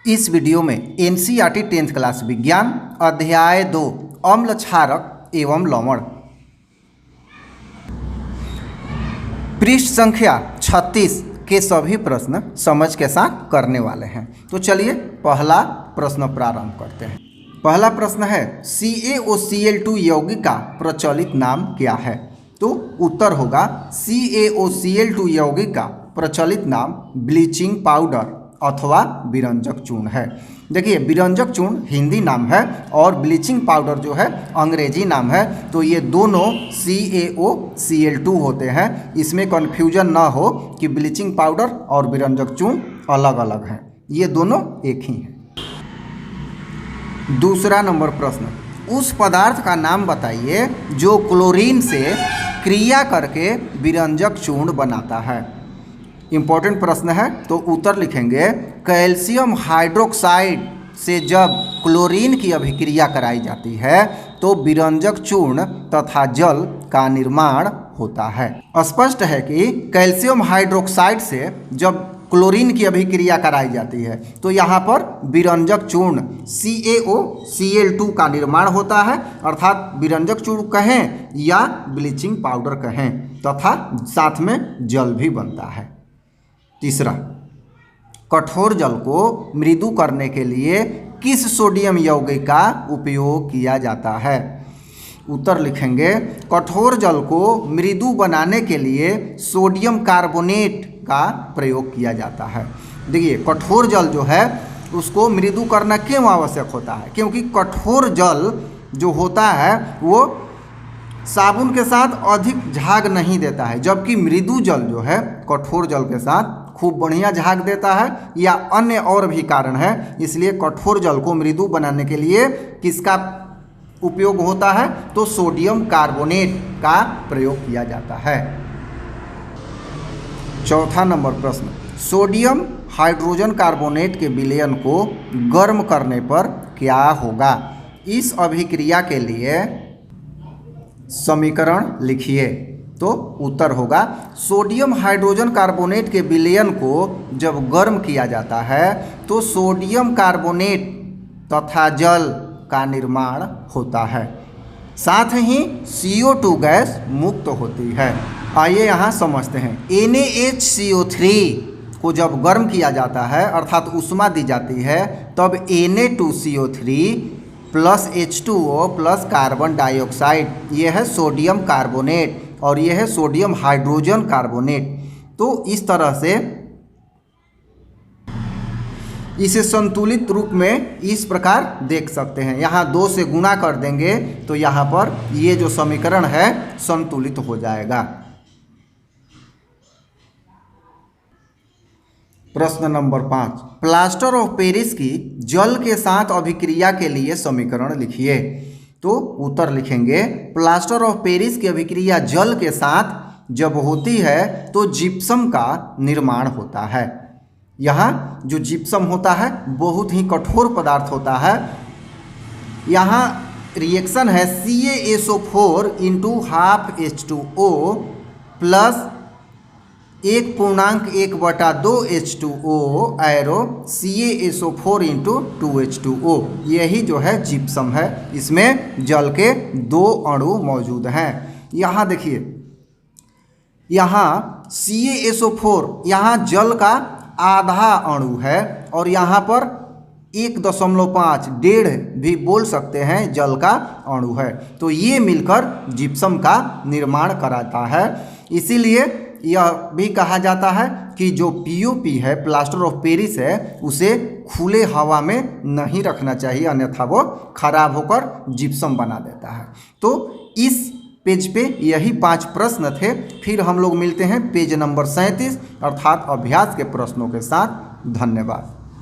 इस वीडियो में NCERT 10th class विज्ञान अध्याय 2 अम्ल क्षारक एवं लवण पृष्ठ संख्या 36 के सभी प्रश्न समझ के साथ करने वाले हैं। तो चलिए पहला प्रश्न प्रारंभ करते हैं। पहला प्रश्न है CaOCl2 यौगिक का प्रचलित नाम क्या है? तो उत्तर होगा CaOCl2 यौगिक का प्रचलित नाम ब्लीचिंग पाउडर अथवा विरंजक चूर्ण है। देखिए विरंजक चूर्ण हिंदी नाम है और ब्लीचिंग पाउडर जो है अंग्रेजी नाम है। तो ये दोनों CaOCl2 होते हैं। इसमें कन्फ्यूजन ना हो कि ब्लीचिंग पाउडर और विरंजक चूर्ण अलग अलग हैं, ये दोनों एक ही हैं। दूसरा नंबर प्रश्न, उस पदार्थ का नाम बताइए जो क्लोरीन से क्रिया करके विरंजक चूर्ण बनाता है। इम्पोर्टेंट प्रश्न है, तो उत्तर लिखेंगे कैल्शियम हाइड्रोक्साइड से जब क्लोरीन की अभिक्रिया कराई जाती है तो विरंजक चूर्ण तथा जल का निर्माण होता है। स्पष्ट है कि कैल्शियम हाइड्रोक्साइड से जब क्लोरीन की अभिक्रिया कराई जाती है तो यहाँ पर विरंजक चूर्ण CaOCl2 का निर्माण होता है, अर्थात विरंजक चूर्ण कहें या ब्लीचिंग पाउडर कहें, तथा साथ में जल भी बनता है। तीसरा, कठोर जल को मृदु करने के लिए किस सोडियम यौगिक का उपयोग किया जाता है? उत्तर लिखेंगे कठोर जल को मृदु बनाने के लिए सोडियम कार्बोनेट का प्रयोग किया जाता है। देखिए कठोर जल जो है उसको मृदु करना क्यों आवश्यक होता है? क्योंकि कठोर जल जो होता है वो साबुन के साथ अधिक झाग नहीं देता है, जबकि मृदु जल जो है कठोर जल के साथ खूब बढ़िया झाग देता है, या अन्य और भी कारण है। इसलिए कठोर जल को मृदु बनाने के लिए किसका उपयोग होता है? तो सोडियम कार्बोनेट का प्रयोग किया जाता है। चौथा नंबर प्रश्न, सोडियम हाइड्रोजन कार्बोनेट के विलयन को गर्म करने पर क्या होगा? इस अभिक्रिया के लिए समीकरण लिखिए। तो उत्तर होगा सोडियम हाइड्रोजन कार्बोनेट के विलयन को जब गर्म किया जाता है तो सोडियम कार्बोनेट तथा जल का निर्माण होता है, साथ ही CO2 गैस मुक्त होती है। आइए यहाँ समझते हैं। NaHCO3 को जब गर्म किया जाता है अर्थात ऊष्मा दी जाती है तब Na2CO3 plus H2O plus carbon dioxide, यह है सोडियम कार्बोनेट और यह है सोडियम हाइड्रोजन कार्बोनेट। तो इस तरह से इसे संतुलित रूप में इस प्रकार देख सकते हैं। यहाँ 2 से गुणा कर देंगे तो यहाँ पर ये जो समीकरण है संतुलित हो जाएगा। प्रश्न नंबर 5, प्लास्टर ऑफ पेरिस की जल के साथ अभिक्रिया के लिए समीकरण लिखिए। तो उत्तर लिखेंगे प्लास्टर ऑफ पेरिस की अभिक्रिया जल के साथ जब होती है तो जिप्सम का निर्माण होता है। यहाँ जो जिप्सम होता है बहुत ही कठोर पदार्थ होता है। यहाँ रिएक्शन है CaSO4 × ½ H2O plus 1.1/2 H2O arrow CaSO4 × 2H2O, यही जो है जिप्सम है। इसमें जल के 2 अणु मौजूद हैं। यहाँ देखिए, यहाँ CaSO4 यहाँ जल का आधा अणु है और यहाँ पर 1.5 1.5 भी बोल सकते हैं जल का अणु है। तो ये मिलकर जिप्सम का निर्माण कराता है। इसीलिए यह भी कहा जाता है कि जो POP है, प्लास्टर ऑफ पेरिस है, उसे खुले हवा में नहीं रखना चाहिए, अन्यथा वो खराब होकर जिप्सम बना देता है। तो इस पेज पे यही 5 प्रश्न थे। फिर हम लोग मिलते हैं पेज नंबर 37 अर्थात अभ्यास के प्रश्नों के साथ। धन्यवाद।